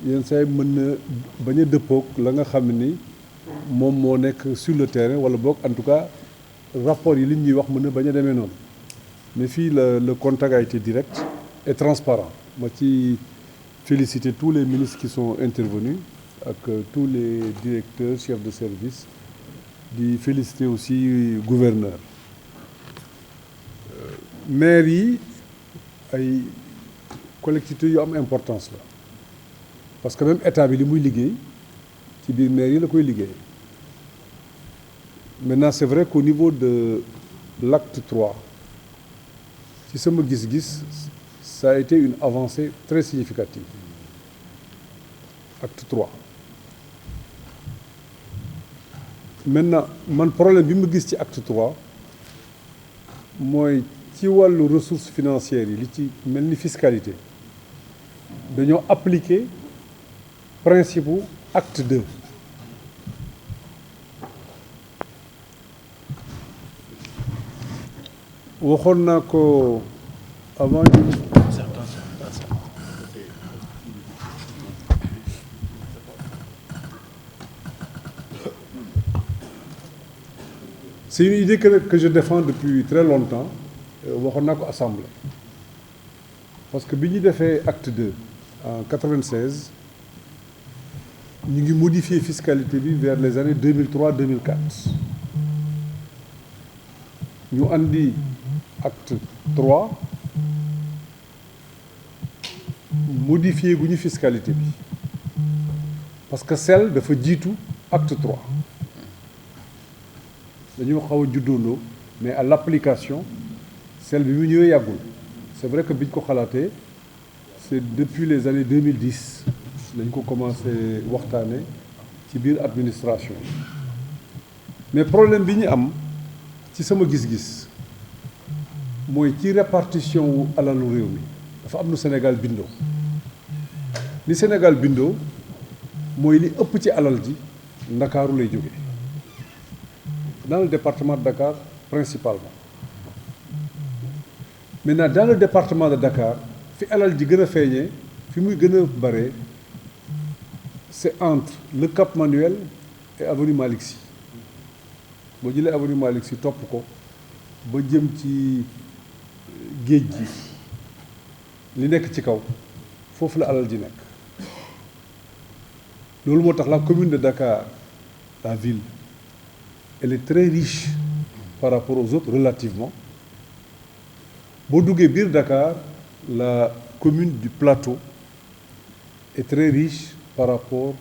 yenn saa yi mën na bañ a dëppoog la nga xam ni moom moo nekk sur le terrain wala boog en tout cas rapport yi li ñuy wax mën na bañ a demee noonu mais fii le contact a été direct et transparent ma ci féliciter tous les ministres qui sont intervenus ak tous les directeurs chefs de service di féliciter aussi gouverneur maire yi ay collectivités yu am importance la parce que même état bi li muy liggéey ci biir maire yi la koy liggéey maintenant c'est vrai qu'au niveau de l'acte 3 ci sama gis-gis ça a été une avancée très significative acte 3 maintenant man problème bi ma gis ci acte 3 mooy ci wàllu ressources financières yi li ci mel ni fiscalité dañoo appliquer principe u acte 2 waxoon naa ko avant c'est une idée que je défends depuis très longtemps waxoon naa ko assemblée parce que bi ñu defee acte 2 en 96 ñu ngi modifier fiscalité bi vers les années 2003-2004 ñu andi acte 3 modifier gu ñu fiscalité bi parce que celle dafa jiitu acte 3 dañoo xaw a juddoondoo mais à l'application celle bi mu ñëwee yàggul c'est vrai que biñ ko xalaatee c'est depuis les années 2010 lañ ko commencé waxtaane ci biir administration mais problème bi ñu am ci sama gis-gis mooy ci répartition wu alalu réew mi dafa am nu Sénégal bindoo ni Sénégal bindoo mooy li ëpp ci alal ji Ndakaaru lay jóge dans le département de Dakar principalement maintenant dans le département de Dakar fi alal ji gën a feeñee fi muy gën a bare c'est entre le Cap Manuel et avenue Malick Sy boo jëlee avenue Malick Sy topp ko ba jëm ci géej gi li nekk ci kaw foofu la alal ji nekk loolu moo tax la commune de Dakar la ville elle est très riche par rapport aux autres relativement boo duggee biir Dakar la commune du Plateau est très riche par rapport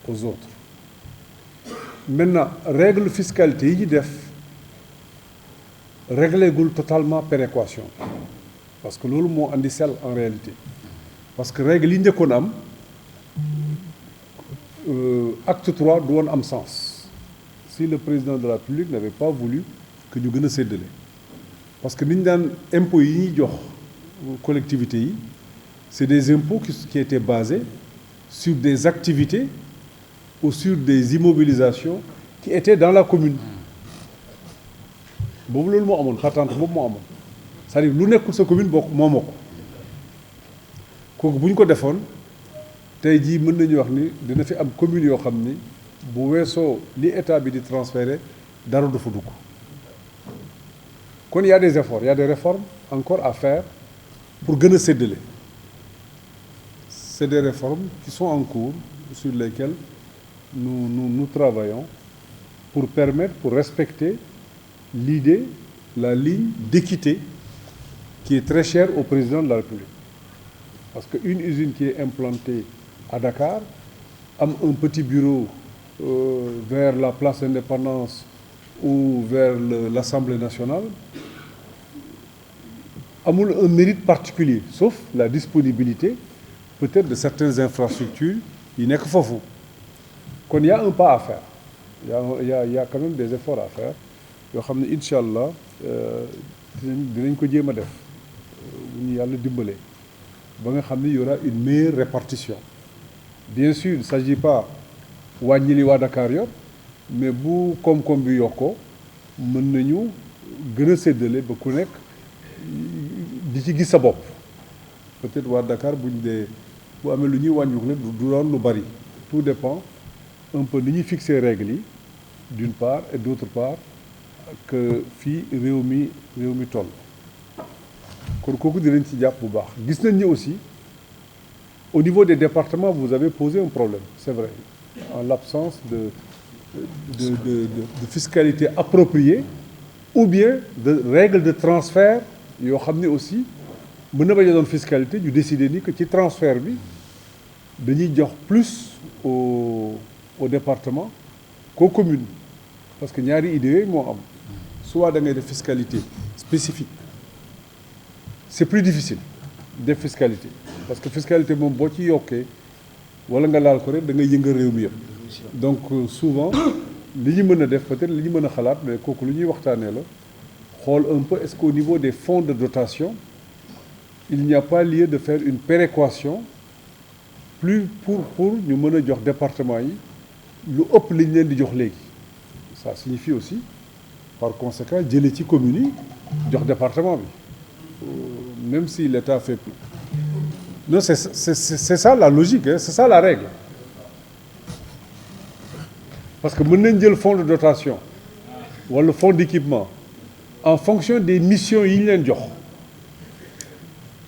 aux autres maintenant règle fiscalité yi ñu def réglé gul totalement péréquation parce que loolu moo andi sel en réalité parce que règle yi njëkkoon am acte 3 du woon am sens si le président de la République n'avait pas voulu que ñu gën a séddale parce que ni ñu daan impôts yi ñuy jox collectivités yi c'est des impôts qui étaient basés sur des activités ou sur des immobilisations qui étaient dans la commune boobu loolu moo amoon patente boobu moo amoon c'est-à-dire lu nekkul sa commune bokk moo ko kooku bu ñu ko defoon tey jii mën nañu wax ni dina fi am commune yoo xam ni bu weesoo li état bi di transférer dara du fa dugg kon y a des efforts, il y a des réformes encore à faire pour gën a séddale c'est des réformes qui sont en cours sur lesquelles nous travaillons pour permettre, pour respecter l'idée, la ligne d'équité qui est très chère au président de la République. Parce qu'une usine qui est implantée à Dakar a un petit bureau vers la place d'Indépendance ou vers l'Assemblée nationale, amul un mérite particulier, sauf la disponibilité peut-être de certaines infrastructures yi nekk foofu. Kon il y a un pas à faire. Il y a quand même des efforts à faire yoo xam ne incha allah dinañ ko jéem a def bu ñu yàlla dimbalee ba nga xam ne y aura une meilleure répartition. Bien sûr il ne s'agit pas wàññi li waa Dakar yor mais bu koom-koom bi yokkoo mën nañu gën a séddale ba ku nekk di ci gis sa bopp peut-être waa Dakar buñ dee bu amee lu ñuy wàññiku rek du doon lu bari. Tout dépend un peu ni ñuy fixer règles yi d'une part et d'autre part que fii réew mi toll kon kooku dinañ ci jàpp bu baax. Gis nañ ni aussi au niveau des départements vous avez posé un problème, c'est vrai, en l'absence de fiscalité appropriée ou bien de règles de transfert yoo xam ne aussi mën na bañ a doon fiscalité ñu décider ni que ci transfert bi dañuy jox plus au département qu'aux communes parce que ñaari idées yooyu moo am soit da ngay def fiscalité spécifique c'est plus difficile def fiscalité parce que fiscalité moom boo ci yokkee wala nga laal ko rek da ngay yëngal réew mi yëpp donc souvent li ñu mën a def peut-être li ñu mën a xalaat mais kooku lu ñuy waxtaanee la xool un peu est-ce qu'au niveau des fonds de dotation il n'y a pas lieu de faire une péréquation plus pour ñu mën a jox département yi lu ëpp li ñu leen di jox léegi ça signifie aussi par conséquent jëlee ci communes yi jox département bi même si l'État fait plus. Non, c'est ça la logique, hein, c'est ça la règle. Parce que mën nañ jël fonds de dotation wala fonds d'équipement en fonction des missions yi ñu leen jox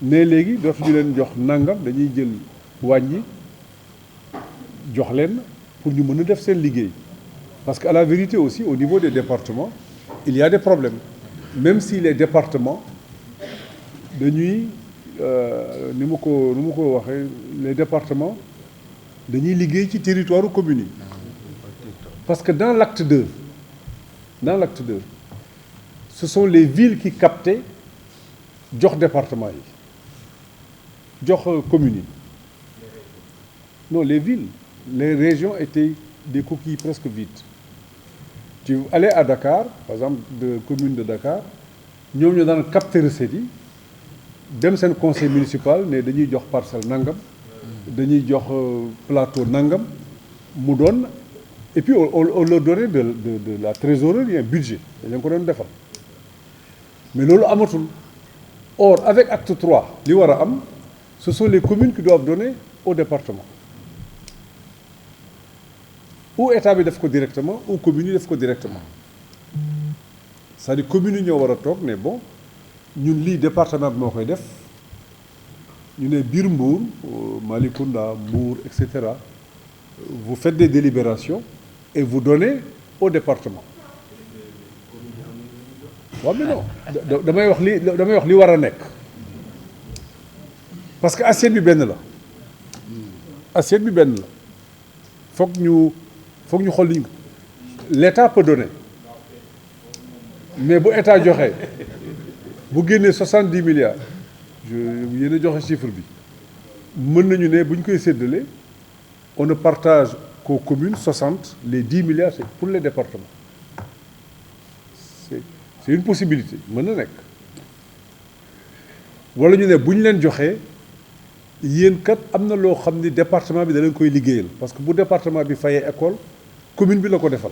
ne léegi dootuñu leen jox nangam dañuy jël wàññi jox leen pour ñu mën a def seen liggéey parce que à la vérité aussi au niveau des départements il y a des problèmes même si les départements dañuy ni ma ko waxee les départements dañuy liggéey ci territoire communes yi parce que dans l'acte 2 ce sont les villes qui captaient jox département yi jox communes yi non les villes les régions étaient des coquilles presque vides tu allais à Dakar par exemple de commune de Dakar ñoom ñoo daan capter recettes yi dem seen conseil municipal ne dañuy jox parcelle nangam dañuy jox plateau nangam mu doon et puis on leur donnait de la trésorerie un budget dañ leen ko doon defal mais loolu amatul or avec acte 3 li war a am ce sont les communes qui doivent donner au département ou état bi def ko directement ou communes yi def ko directement c'est-à-dire communes yi ñoo war a toog ne bon ñun lii département bi moo koy def ñu ne biir Mbour Malicounda Mbour et cetera vous faites des délibérations et vous donnez au département waaw mais non damay wax li war a nekk parce que assiette bi benn la foog ñu xool liñ l'État peut donner mais bu état joxe bu génnee 70 milliards yéen a joxe chiffre bi mën nañu ne bu ñu koy séddale on ne partage qu'aux communes 60 les 10 milliards c'est pour les départements c'est une possibilité mën na nekk wala ñu ne bu ñu leen joxee yéen kat am na loo xam ni département bi da leen koy liggéeyal parce que bu département bi fayee école commune bi la ko defal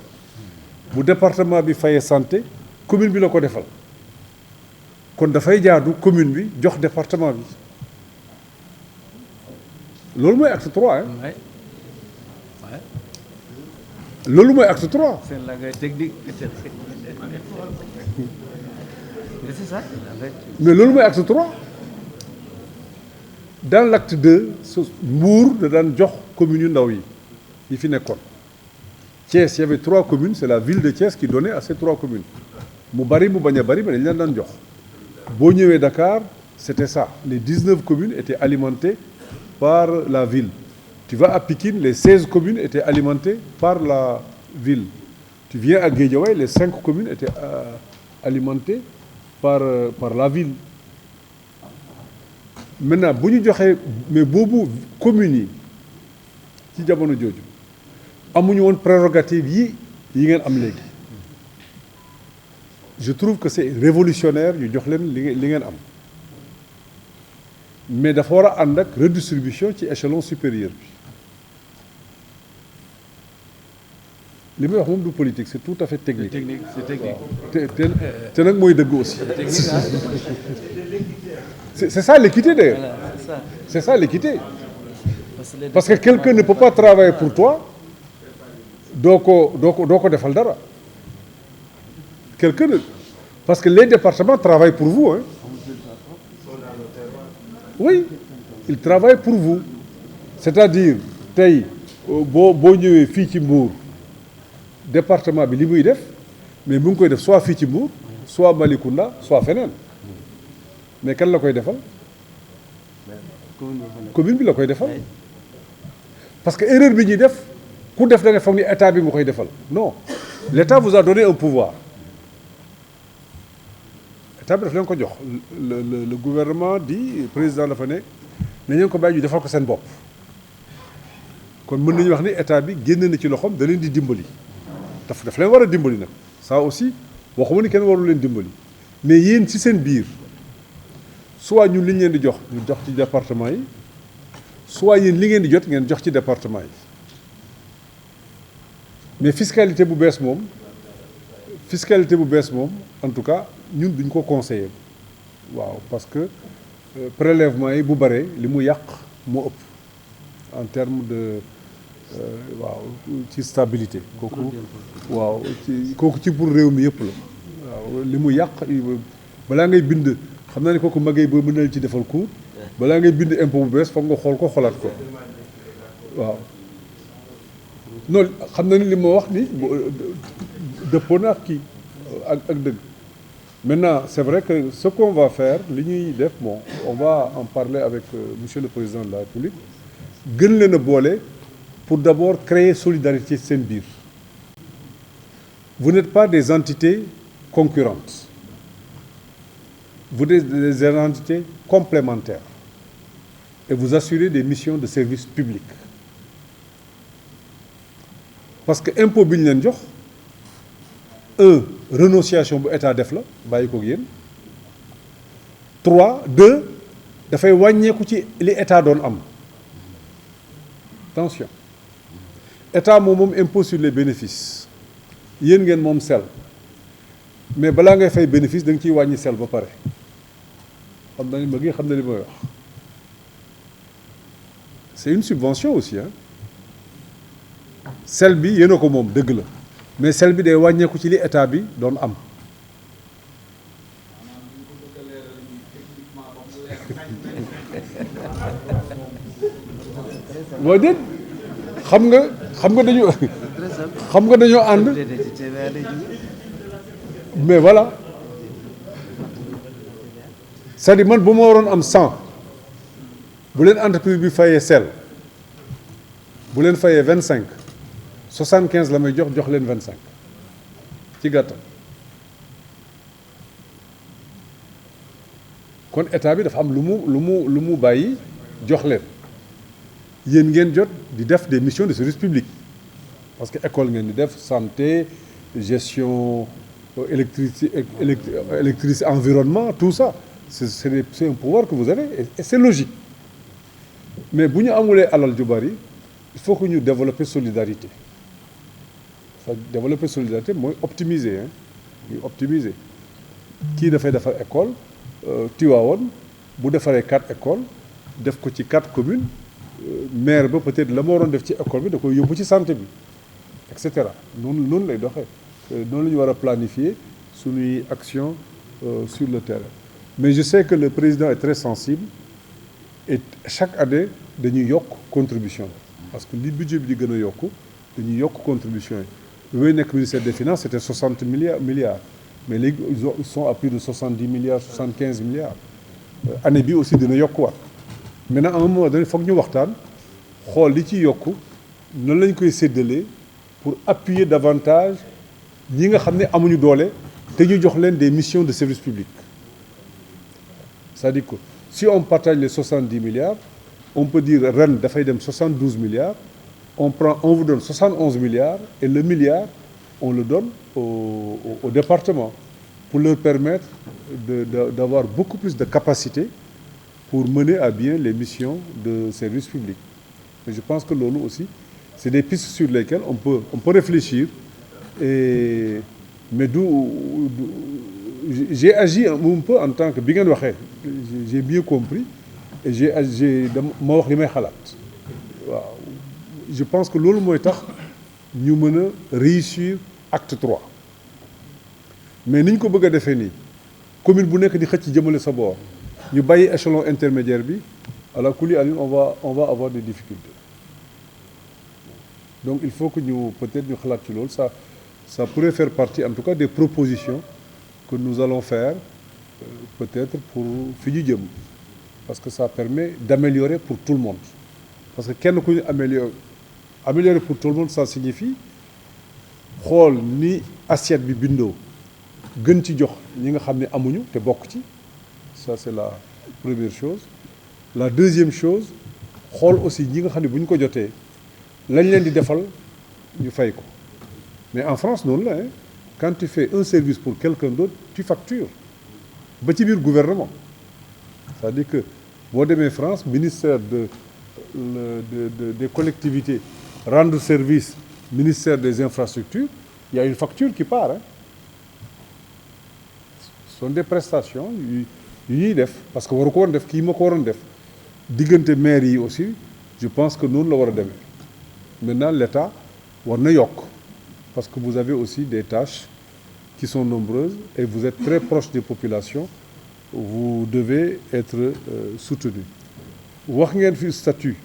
bu département bi fayee santé commune bi la ko defal kon dafay jaadu commune bi jox département bi loolu mooy acte 3 hein. loolu mooy acte 3. C'est la technique. C'est ça. mais loolu mooy acte 3 dans l'acte 2 Mbour da daan jox communes yu ndaw yi fi nekkoon Thiès il y avait 3 communes c'est la ville de Thiès qui donnait à ces 3 communes mu bari mu bañ a bari mais dañ leen daan jox boo ñëwee Dakar c'était ça les 19 communes étaient alimentées par la ville. Tu vas à Pikine, les 16 communes étaient alimentées par la ville. Tu viens à Guédiawaye, les 5 communes étaient alimentées par la ville. Maintenant bu ñu joxee mais boobu communes yi ci jamono jooju amuñu woon prérogative yi ngeen am léegi. Je trouve que c'est révolutionnaire ñu jox leen li ngeen am mais dafa war a ànd ak redistribution ci échelon supérieur bi li may wax moom du politique c'est tout à fait technique. C'est technique. te nag mooy dëgg aussi. c'est ça l'équité d'ailleurs. Voilà, c'est ça. C'est ça l'équité. parce que quelqu'un ne peut pas travailler pour toi doo ko defal dara quelqu'un parce que les départements travaillent pour vous hein. Oui ils travaillent pour vous c'est-à-dire tey boo ñëwee fii ci Mbour département bi li muy def mais mu ngi koy def soit fii ci Mbour soit Malicounda soit feneen mais kan la koy defal commune bi la koy defal parce que erreur bi ñuy def ku def da nga foog ni état bi nga koy defal non l'état vous a donné un pouvoir état bi daf leen ko jox le gouvernement di président dafa ne nañu ko bàyyi ñu defal ko seen bopp kon mën nañu wax ni état bi génn na ci loxoom da leen di dimbali daf leen war a dimbali nag ça aussi waxuma ni kenn warul leen dimbali mais yéen ci seen biir soit ñun li ñu leen di jox ñu jox ci département yi soit yéen li ngeen di jot ngeen jox ci département yi mais fiscalité bu bees moom en tout cas ñun duñ ko conseiller waaw parce que prélèvement yi bu bare li mu yàq moo ëpp en termes de waaw ci stabilité kooku waaw kooku ci pour réew mi yëpp la waaw li mu yàq balaa ngay bind xam naa ne kooku magay ba mën na ci defal cours balaa ngay bind impôt bu bees foog nga xool ko xoolaat ko waaw non xam na ni li ma wax ni dëppoo na ak kii ak dëgg maintenant c'est vrai que ce qu'on va faire li ñuy def bon on va en parler avec monsieur le président de la République gën leen a boole pour d'abord créer solidarité seen biir vous n'êtes pas des entités concurrentes vous êtes des entités complémentaires et vous assurez des missions de service public parce que impôt bi ñu leen jox renonciation bu état def la bàyyi ko yéen 2 dafay wàññeeku ci li état doon am attention état moom impôt sur les bénéfices yéen ngeen moom sel mais balaa ngay fay bénéfice da nga ciy wàññi sel ba pare xam na ni ma ngi xam na li may wax c'est une subvention aussi hein sel bi yéen a ko moom dëgg la mais sel bi day wàññeeku ci li état bi doon am mooy déet xam nga dañoo ànd mais voilà c'est-à-dire man bu ma waroon am 100 bu leen entreprise bi fayee sel bu leen fayee 25 75 la may jox leen 25 ci gàttal kon état bi dafa am lu mu bàyyi jox leen yéen ngeen jot di def des missions de service public parce que école ngeen di def santé gestion électricité environnement tout ça c'est un pouvoir que vous avez et c'est logique mais bu ñu amulee alal ju bari il faut que ñu développer solidarité développer solidarité mooy optimiser ñu optimiser kii dafay defar école Tivaouane bu defaree 4 écoles def ko ci 4 communes maire ba peut-être la ma waroon def ci école bi da koy yóbbu ci santé bi et cetera noonu lay doxee noonu la ñu war a planifier suñuy action sur le terrain mais je sais que le président est très sensible et chaque année dañuy yokk contribution parce que li budget bi di gën a yokku dañuy yokk contribution yi bi may nekk ministère des finances c'était 60 milliards mais léegi ils sont à plus de 70 milliards 75 milliards année bi aussi dina yokkuwaat maintenant à un moment donné foog ñu waxtaan xool li ci yokku noonu lañ koy séddalee pour appuyer davantage ñi nga xam ne amuñu doole te ñu jox leen des missions de service public c'est-à-dire que si on partage les 70 milliards on peut dire ren dafay dem 72 milliards on vous donne 71 milliards et le milliard on le donne au département pour leur permettre d'avoir beaucoup plus de capacité pour mener à bien les missions de service public. Et je pense que loolu aussi c'est des pistes sur lesquelles on peut réfléchir mais j'ai agi un peu en tant que bi ngeen waxee j'ai bien compris et j'ai ma wax li may xalaat je pense que loolu mooy tax ñu mën a réussir acte 3 mais ni ñu ko bëgg a defee nii commune bu nekk di xëcc jëmale sa boor ñu bàyyi échelon intermédiaire bi à la kuli aline on va avoir des difficultés donc il faut que ñu peut-être ñu xalaat ci loolu ça pourrait faire partie en tout cas des propositions que nous allons faire peut-être pour fi ñu jëm parce que ça permet d'améliorer pour tout le monde parce que kenn ku ñu améliorer pour tout le monde ça signifie xool ni assiette bi bindoo gën ci jox ñi nga xam ne amuñu te bokk ci ça c'est la première chose la deuxième chose xool aussi ñi nga xam ne bu ñu ko jotee lañ leen di defal ñu fay ko mais en France noonu la quand tu fais un service pour quelqu'un d'autre tu factures ba ci biir gouvernement c'est-à-dire que boo demee France ministère des collectivités rendre service ministère des infrastructures il y a une facture qui part ce sont des prestations yu ñuy def parce que waru ko woon def kii ma ko waroon def diggante maire yi aussi je pense que noonu la war a demee maintenant l'État war na yokk parce que vous avez aussi des tâches qui sont nombreuses et vous êtes très proche des populations vous devez être soutenu wax ngeen fi statut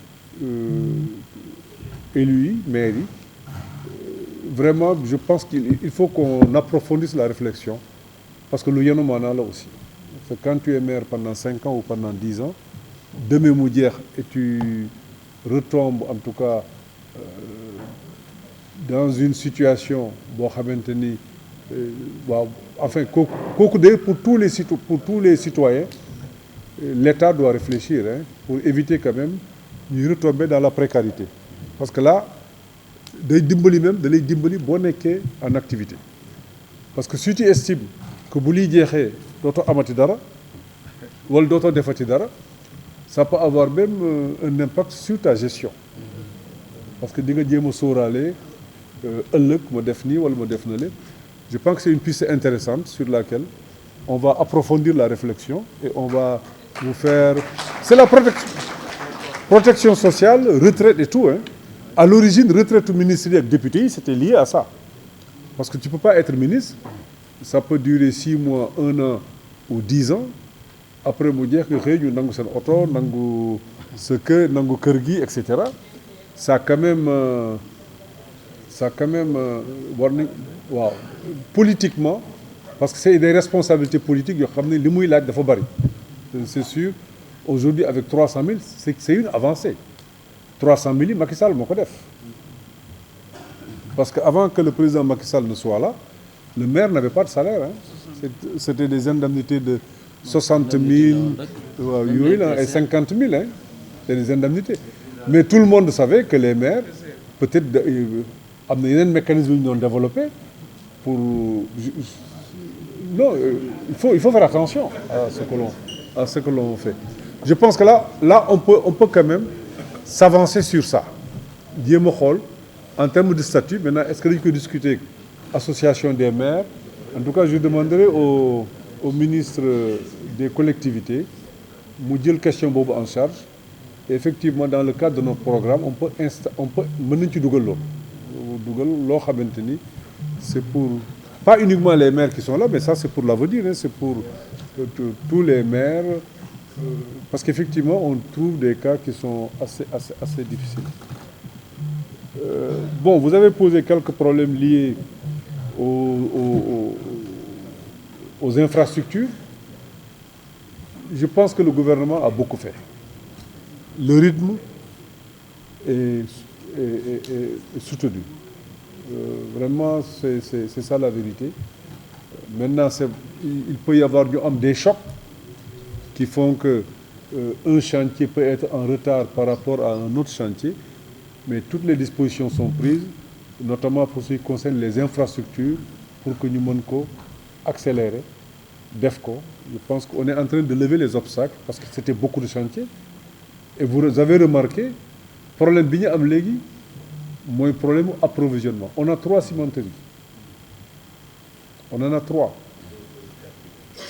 élus yi maires yi vraiment je pense qu'il faut qu'on approfondisse la réflexion parce que lu yenu maanaa la aussi parce que quand tu es maire pendant 5 ans ou pendant 10 ans demee mu jeex et tu retombes en tout cas dans une situation boo xamante ni waaw enfin kooku de pour tous les citoyens l'État doit réfléchir pour éviter quand même ñuy retomber dans la précarité parce que là day dimbali même da lay dimbali boo nekkee en activité parce que si tu estimes que bu liy jeexee dootoo amati dara wala dootoo defati dara ça peut avoir même un impact sur ta gestion parce que di nga jéem a sóoraale ëllëg ma def nii wala ma def na le je pense que c'est une piste intéressante sur laquelle on va approfondir la réflexion et on va vous faire c'est la protection sociale retraite et tout à l'origine retraite ministre yi ak député yi c'était lié à ça parce que tu peux pas être ministre ça peut durer 6 mois 1 an ou 10 ans après mu jeex nga xëy ñu nangu seen oto nangu sa kër nangu kër gi et cetera ça quand même war nañ waaw politiquement parce que c'est des responsabilités politiques yoo xam ne li muy laaj dafa bari c'est sûr aujourd'hui avec 300 000 c'est une avancée 300 000 yi Macky Sall moo ko def parce que avant que le président Macky Sall ne soit là le maire n'avait pas de salaire c'était des indemnités de 60 000 waaw yooyu la et 50 000 c'est des indemnités mais tout le monde savait que les maires peut-être am na yeneen mécanisme yu ñu doon développé pour non il faut faire attention à ce que l'on fait je pense que là on peut quand même s'avancer sur ça jéem a xool en termes de statut maintenant est-ce que dañu koy discuter association des maires en tout cas je demanderai au ministre des collectivités mu jël question boobu en charge et effectivement dans le cadre de notre programme on peut mën nañu ci dugal loo xamante ni c'est pour pas uniquement les maires qui sont là mais ça c'est pour l'avenir c'est pour tous les maires parce qu'effectivement on trouve des cas qui sont assez difficiles bon vous avez posé quelques problèmes liés aux infrastructures je pense que le gouvernement a beaucoup fait le rythme est soutenu vraiment c'est ça la vérité maintenant il peut y avoir des chocs qui font que un chantier peut être en retard par rapport à un autre chantier mais toutes les dispositions sont prises notamment pour ce qui concerne les infrastructures pour que ñu mën ko accélérer def ko je pense qu'on est en train de lever les obstacles parce que c'était beaucoup de chantiers et vous avez remarqué problème bi ñu am léegi mooy problème approvisionnement on a 3 cimenteries on en a 3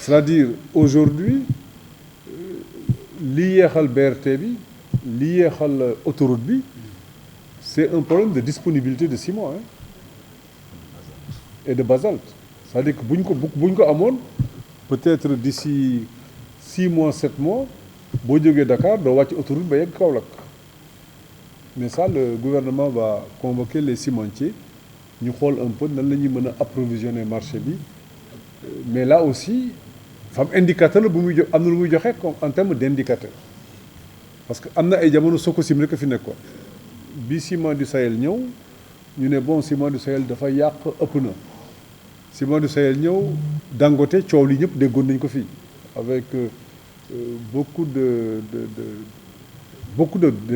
c'est-à-dire aujourd'hui li yeexal BRT bi li yeexal autoroute bi c'est un problème de disponibilité de ciment hein, et de basalte. C'est-à-dire que bu ñu ko amoon peut-être d'ici 6 mois 7 mois boo jógee Dakar doo wàcc autoroute ba yegg Kaolack mais ça le gouvernement va convoquer les cimentiers ñu xool un peu nan la ñuy mën a approvisionner marché bi mais là aussi dafa am indicateur la bu muy am na lu muy joxe comme en terme d'indicateur parce que am na ay jamono Sococim rek a fi nekkoon bi ciment du Sahel ñëw ñu ne bon ciment du Sahel dafa yàq ëpp na ciment du Sahel ñëw Dangote coow li ñëpp déggoon nañ ko fii avec beaucoup de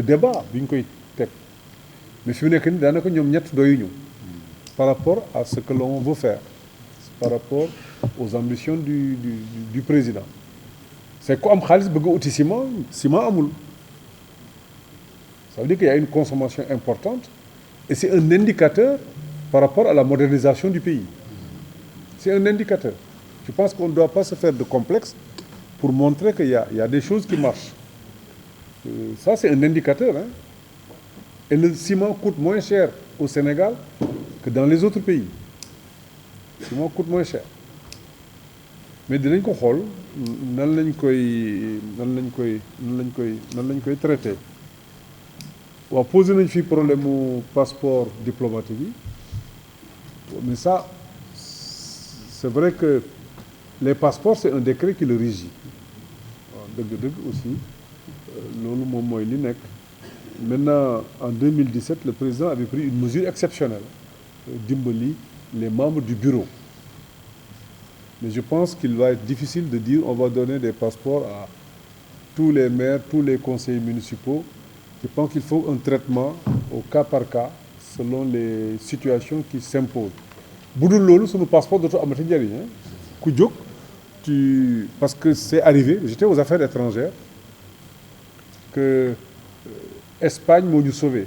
débats bi ñu koy teg mais fi mu nekk nii daanaka ñoom ñett doyuñu par rapport à ce que l'on veut faire par rapport aux ambitions du président c'est ku am xaalis bëgg a uti ciment amul ça veut dire qu'il y a une consommation importante et c'est un indicateur par rapport à la modernisation du pays c'est un indicateur je pense qu'on ne doit pas se faire de complexe pour montrer qu'il y a des choses qui marchent ça c'est un indicateur hein et le ciment coûte moins cher au Sénégal que dans les autres pays le ciment coûte moins cher mais dinañ ko xool nan lañ koy traité waaw posé nañ fii problème mu passeport diplomatique yi mais ça c'est vrai que les passeports c'est un décret qui le régit waaw dëgg aussi loolu moom mooy li nekk maintenant en 2017 le président avait pris une mesure exceptionnelle dimbali les membres du bureau mais je pense qu'il va être difficile de dire on va donner des passeports à tous les maires tous les conseillers municipaux je pense qu'il faut un traitement au cas par cas selon les situations qui s'imposent bu dul loolu sunu passeport dootu amati njëriñ ku jóg parce que c'est arrivé j'étais aux affaires étrangères que Espagne moo ñu sauvé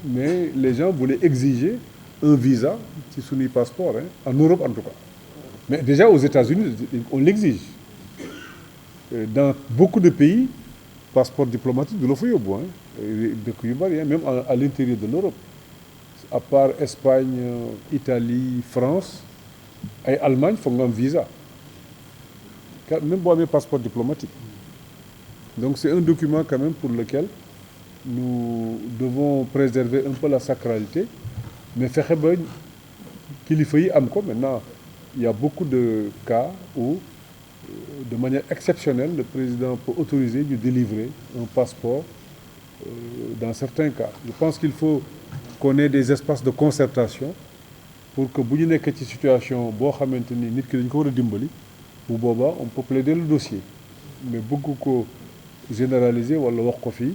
mais les gens voulaient exiger un visa ci sunuy passeport en Europe en tout cas mais déjà aux États-Unis on l'exige dans beaucoup de pays passeport diplomatique du la fa yóbbu dëkk yu bari même à l'intérieur de l'Europe à part Espagne Italie France ay Allemagne foog nga am visa même boo amee passeport diplomatique donc c'est un document quand même pour lequel nous devons préserver un peu la sacralité mais fexe ba kilifa yi am ko maintenant il y a beaucoup de cas où de manière exceptionnelle le président peut autoriser ñu délivrer un passeport dans certains cas je pense qu'il faut qu'on ait des espaces de concertation pour que bu ñu nekkee ci situation boo xamante ni nit ki dañ ko war a dimbali bu boobaa on peut plaider le dossier mais bëgg ko généraliser wala wax ko fii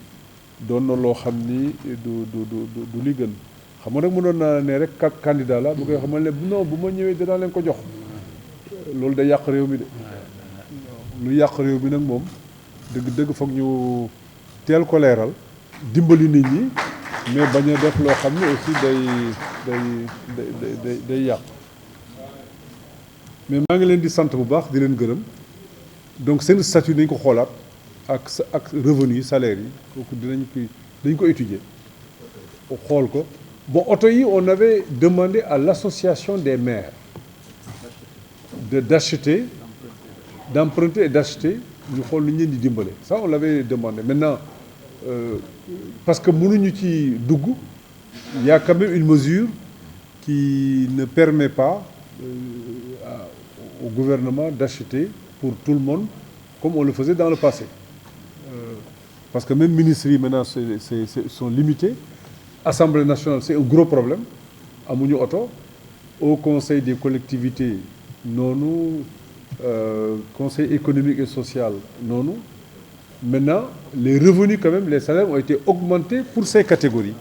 doon na loo xam ni du li gën xam nga nag mënoon naa ne rek candidat la bu koy xamal ne non bu ma ñëwee dinaa leen ko jox loolu day yàq réew mi de lu yàq réew mi nag moom dëgg foog ñu teel ko leeral dimbali nit ñi mais bañ a def loo xam ne aussi day yàq mais maa ngi leen di sant bu baax di leen gërëm donc seen statut nañ ko xoolaat ak revenu yi salaire yi kooku dañ ko étudier xool ko bon oto yi on avait demandé à l'association des maires d'emprunter et d'acheter ñu xool lu ñu leen di dimbale ça on l'avait demandé maintenant parce que mënuñu ci dugg il y a quand même une mesure qui ne permet pas au gouvernement d'acheter pour tout le monde comme on le faisait dans le passé parce que même ministres yi maintenant sont limités Assemblée nationale c'est un gros problème amuñu oto au conseil des collectivités noonu conseil économique et social noonu maintenant les revenus quand même les salaires ont été augmentés pour ces catégories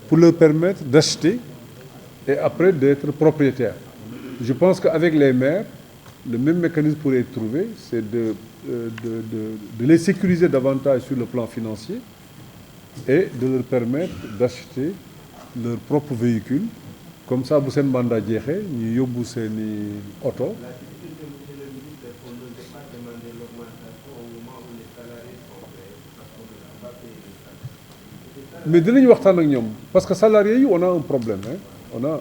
pour leur permettre d'acheter et après d'être propriétaires je pense qu'avec les maires le même mécanisme pourrait être trouvé c'est de les sécuriser davantage sur le plan financier et de leur permettre d'acheter leur propre véhicule comme ça bu seen mandat jeexee ñu yóbbu seeni oto mais dinañ waxtaan ak ñoom parce que salariés yi on a un problème hein.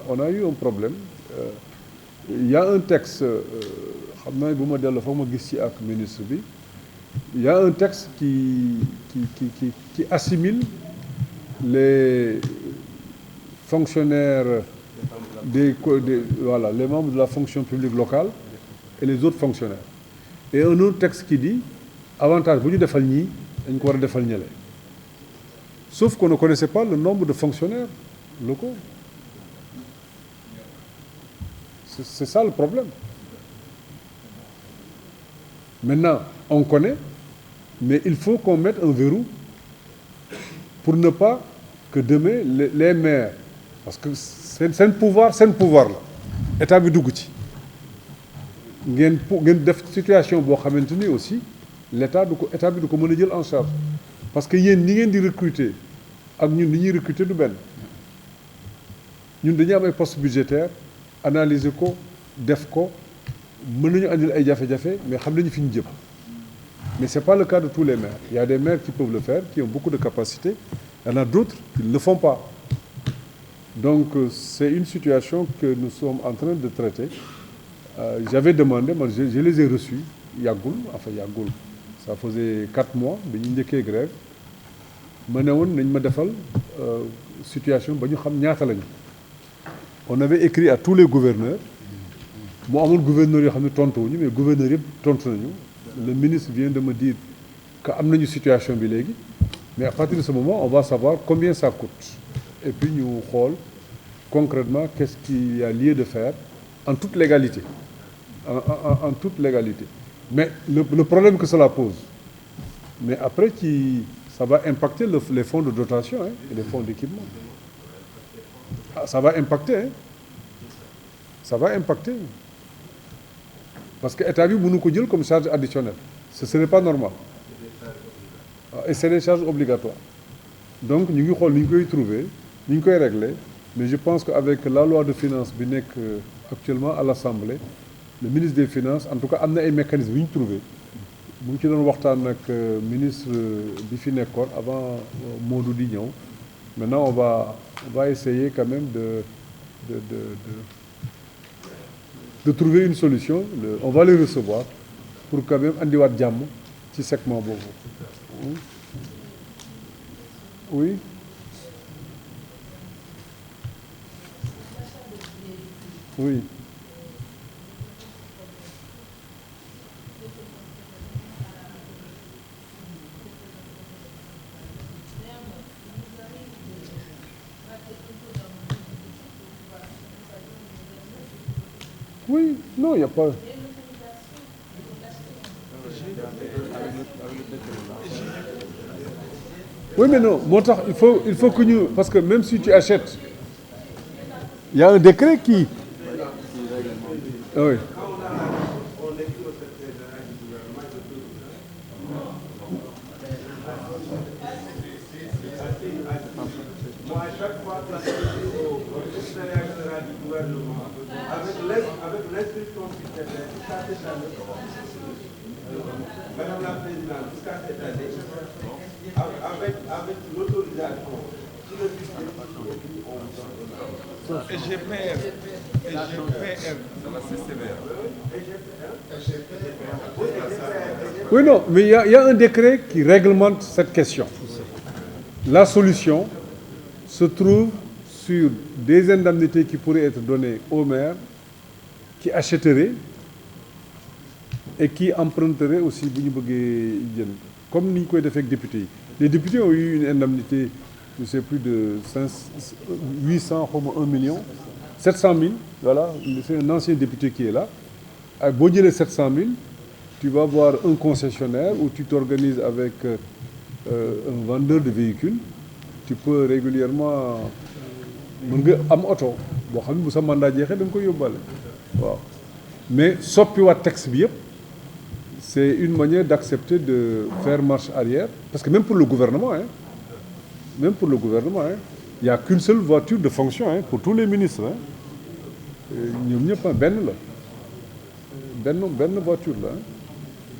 On a eu un problème il y a un texte xam naa bu ma delloo foog ma gis ci ak ministre bi il y a un texte qui assimile les fonctionnaires voilà, les membres de la fonction publique locale et les autres fonctionnaires. Et un autre texte qui dit avantage bu ñu defal ñii dañ ko war a defal ñële. Sauf qu'on ne connaissait pas le nombre de fonctionnaires locaux. C'est ça le problème. Maintenant, on connaît, mais il faut qu'on mette un verrou pour ne pas que demain les maires, parce que seen pouvoir la état bi dugg ci ngeen def situation boo xamante ni aussi état bi du ko mën a jël en charge parce que yéen ñi ngeen di recruter ak ñun ni ñuy recruter du benn ñun dañuy am ay postes budgétaires analyser ko def ko mën nañu andil ay jafe-jafe mais xam nañu fi ñu jëm mais c'est pas le cas de tous les maires. Il y a des maires qui peuvent le faire, qui ont beaucoup de capacités. Il y en a d'autres qui ne le font pas. Donc c'est une situation que nous sommes en train de traiter. J'avais demandé, moi je les ai reçus, yàggul, ça faisait 4 mois bi ñu njëkkee grève ma ne woon nañ ma defal situation ba ñu xam ñaata lañu. On avait écrit à tous les gouverneurs mu amul gouverneurs yoo xam ne tontuwuñu mais gouverneurs yëpp tontu nañu. Le ministre vient de me dire que am nañu situation bi léegi mais à partir de ce moment on va savoir combien ça coûte et puis ñu xool concrètement qu'est-ce qu'il y a lieu de faire en toute légalité en toute légalité mais le problème que cela pose mais après ça va impacter les fonds de dotation hein, et les fonds d'équipement ça va impacter hein. Ça va impacter parce que état bi mënu ko jël comme charge additionnelle ce n'est pas normal et c'est des charges obligatoires donc ñu ngi xool ni ñu koy trouver ni ñu koy régler mais je pense qu'avec la loi de finances bi nekk actuellement à l'Assemblée le ministre des Finances en tout cas am na ay mécanismes yu ñu trouvé mu ngi ci doon waxtaan ak ministre bi fi nekkoon avant Modou di ñëw maintenant on va essayer quand même de trouver une solution on va les recevoir pour quand même andiwaat jàmm ci segment boobu oui oui oui non il y a pas oui mais non moo tax il faut que ñu parce que même si tu achètes il y a un décret qui oui avec l'instruction budgétaire jusqu'à cette année, Madame la Présidente, jusqu'à cette année, avec l'autorisation sur le budget, EGPR, ça va c'est sévère. Oui, non, mais il y a un décret qui réglemente cette question. La solution se trouve sur des indemnités qui pourraient être données aux maires qui achèteraient et qui emprunteraient aussi bu ñu bëggee jënd comme ni ñu koy defee ak députés yi. Les députés ont eu une indemnité je sais plus de 800 xaw ma 1 million 700 000 voilà c'est un ancien député qui est là ak boo jëlee 700 000 tu vas voir un concessionnaire où tu t'organises avec un vendeur de véhicules tu peux régulièrement mën nga am oto boo xam ne bu sa mandat jeexee da nga koy yóbbaale waaw mais soppiwaat texte bi yëpp c'est une manière d'accepter de faire marche arrière parce que même pour le gouvernement il y a qu'une seule voiture de fonction pour tous les ministres ñoom ñëpp benn voiture la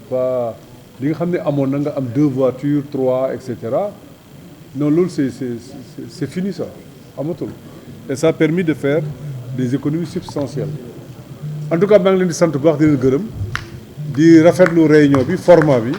pas li nga xam ne amoon na nga am 2 voitures 3 et cetera non loolu c'est fini ça amatul et ça a permis de faire des économies substantielles en tout cas maa ngi leen di sant bu baax di leen gërëm di rafetlu réunion bi format bi